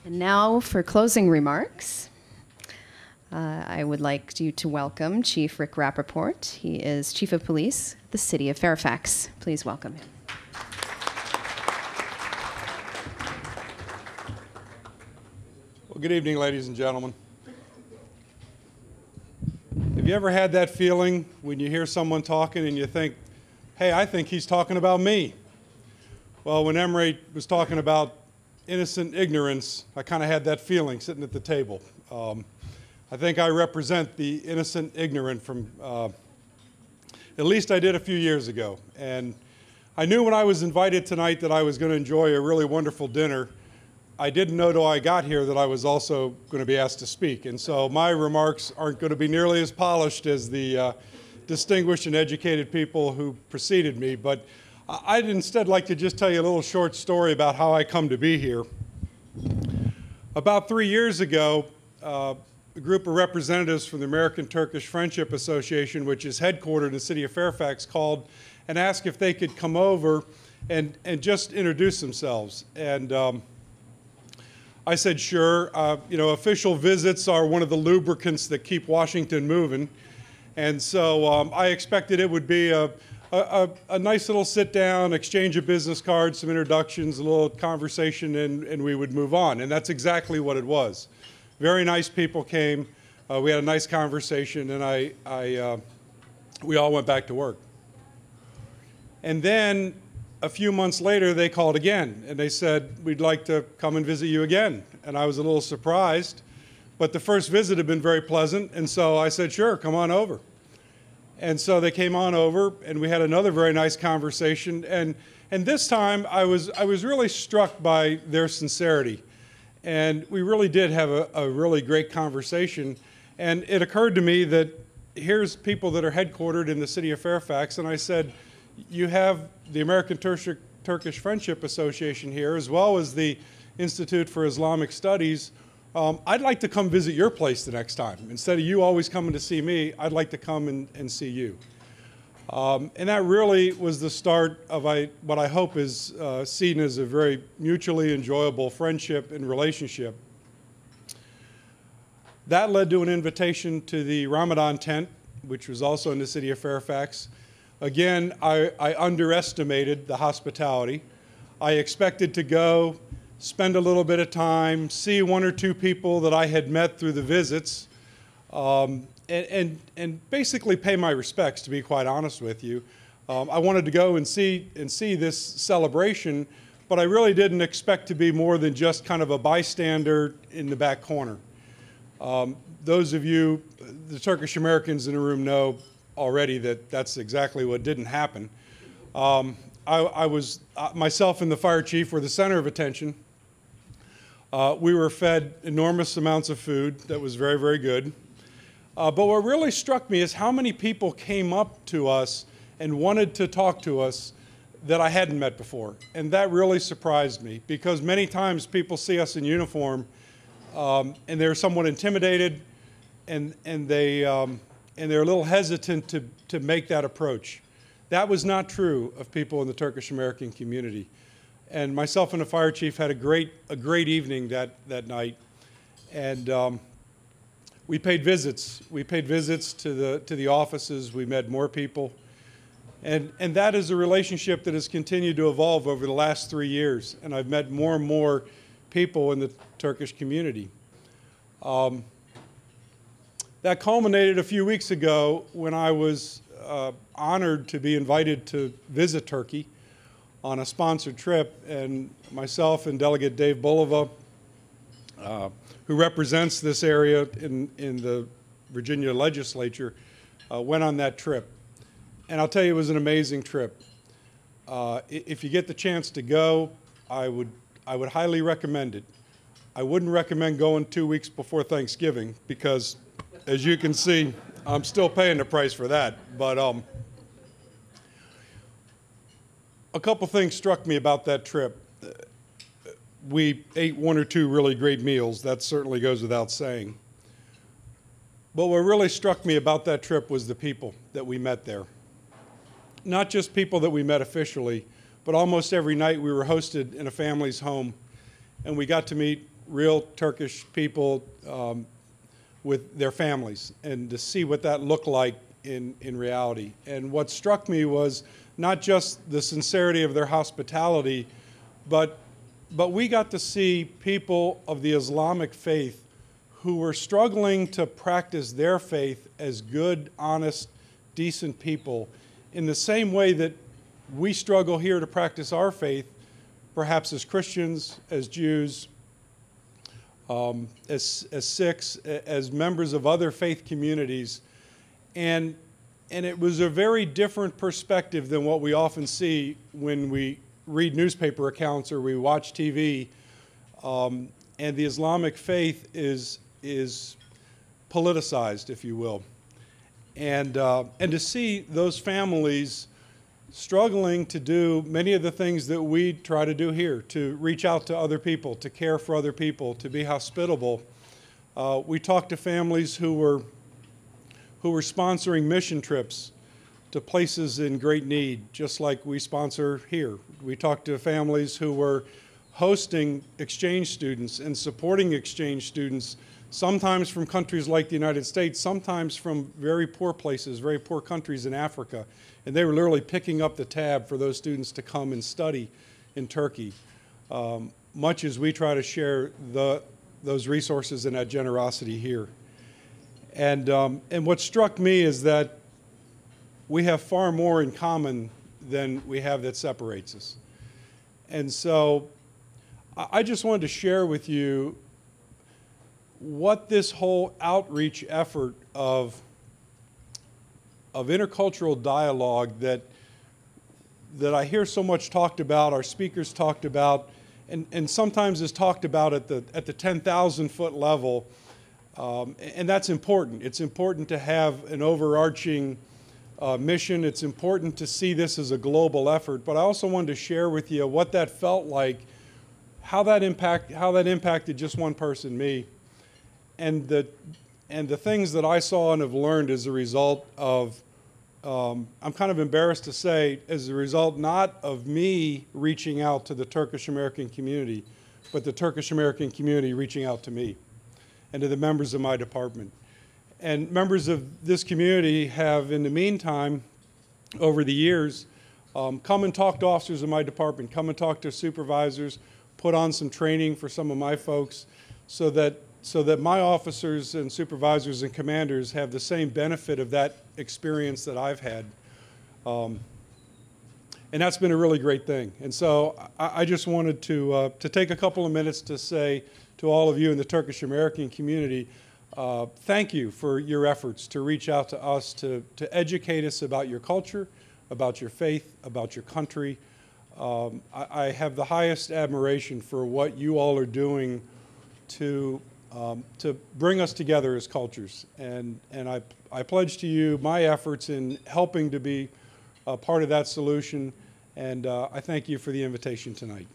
And now for closing remarks, I would like you to welcome Chief Rick Rappoport. He is Chief of Police, the City of Fairfax. Please welcome him. Well, good evening, ladies and gentlemen. Have you ever had that feeling when you hear someone talking and you think, hey, I think he's talking about me? Well, when Emery was talking about innocent ignorance, I kind of had that feeling sitting at the table. I think I represent the innocent ignorant from, at least I did a few years ago. And I knew when I was invited tonight that I was going to enjoy a really wonderful dinner. I didn't know till I got here that I was also going to be asked to speak. And so my remarks aren't going to be nearly as polished as the distinguished and educated people who preceded me. But I'd instead like to just tell you a little short story about how I come to be here. About 3 years ago, a group of representatives from the American Turkish Friendship Association, which is headquartered in the city of Fairfax, called and asked if they could come over and just introduce themselves. And I said, sure. You know, official visits are one of the lubricants that keep Washington moving. And so I expected it would be a nice little sit down, exchange of business cards, some introductions, a little conversation, and we would move on. And that's exactly what it was. Very nice people came. We had a nice conversation, and we all went back to work. And then a few months later, they called again, and they said, we'd like to come and visit you again. And I was a little surprised, but the first visit had been very pleasant, and so I said, sure, come on over. And so they came on over, and we had another very nice conversation. And this time, I was really struck by their sincerity. And we really did have a really great conversation. And it occurred to me that here's people that are headquartered in the city of Fairfax, and I said, you have the American Turkish Friendship Association here, as well as the Institute for Islamic Studies. I'd like to come visit your place the next time. Instead of you always coming to see me, I'd like to come and see you. And that really was the start of what I hope is seen as a very mutually enjoyable friendship and relationship. That led to an invitation to the Ramadan tent, which was also in the city of Fairfax. Again, I underestimated the hospitality. I expected to go, spend a little bit of time, see one or two people that I had met through the visits, and basically pay my respects, to be quite honest with you. I wanted to go and see this celebration, but I really didn't expect to be more than just kind of a bystander in the back corner. Those of you, the Turkish Americans in the room, know already that that's exactly what didn't happen. Myself and the fire chief were the center of attention. We were fed enormous amounts of food that was very, very good. But what really struck me is how many people came up to us and wanted to talk to us that I hadn't met before. And that really surprised me, because many times people see us in uniform and they're somewhat intimidated, and they're a little hesitant to make that approach. That was not true of people in the Turkish American community. And myself and the fire chief had a great evening that night. And we paid visits. We paid visits to the offices. We met more people. And that is a relationship that has continued to evolve over the last 3 years. And I've met more and more people in the Turkish community. That culminated a few weeks ago when I was honored to be invited to visit Turkey on a sponsored trip, and myself and Delegate Dave Bulova, who represents this area in the Virginia legislature, went on that trip. And I'll tell you, it was an amazing trip. If you get the chance to go, I would highly recommend it. I wouldn't recommend going 2 weeks before Thanksgiving, because as you can see, I'm still paying the price for that. But a couple things struck me about that trip. We ate one or two really great meals. That certainly goes without saying. But what really struck me about that trip was the people that we met there. Not just people that we met officially, but almost every night we were hosted in a family's home, and we got to meet real Turkish people with their families and to see what that looked like in reality. And what struck me was not just the sincerity of their hospitality, but we got to see people of the Islamic faith who were struggling to practice their faith as good, honest, decent people in the same way that we struggle here to practice our faith, perhaps as Christians, as Jews, as Sikhs, as members of other faith communities. And it was a very different perspective than what we often see when we read newspaper accounts or we watch TV. And the Islamic faith is politicized, if you will. And to see those families struggling to do many of the things that we try to do here, to reach out to other people, to care for other people, to be hospitable. We talked to families who were sponsoring mission trips to places in great need, just like we sponsor here. We talked to families who were hosting exchange students and supporting exchange students, sometimes from countries like the United States, sometimes from very poor places, very poor countries in Africa. And they were literally picking up the tab for those students to come and study in Turkey, much as we try to share those resources and that generosity here. And what struck me is that we have far more in common than we have that separates us. And so I just wanted to share with you what this whole outreach effort of intercultural dialogue that I hear so much talked about, our speakers talked about, and sometimes is talked about at the 10,000-foot level, and that's important. It's important to have an overarching mission. It's important to see this as a global effort, but I also wanted to share with you what that felt like, how that impacted just one person, me, and the things that I saw and have learned as a result of, I'm kind of embarrassed to say, as a result not of me reaching out to the Turkish American community, but the Turkish American community reaching out to me and to the members of my department. And members of this community have, in the meantime, over the years, come and talk to officers in my department, come and talk to supervisors, put on some training for some of my folks so that my officers and supervisors and commanders have the same benefit of that experience that I've had. And that's been a really great thing. And so I just wanted to take a couple of minutes to say to all of you in the Turkish American community, thank you for your efforts to reach out to us, to educate us about your culture, about your faith, about your country. I have the highest admiration for what you all are doing to bring us together as cultures. And I pledge to you my efforts in helping to be a part of that solution, and I thank you for the invitation tonight.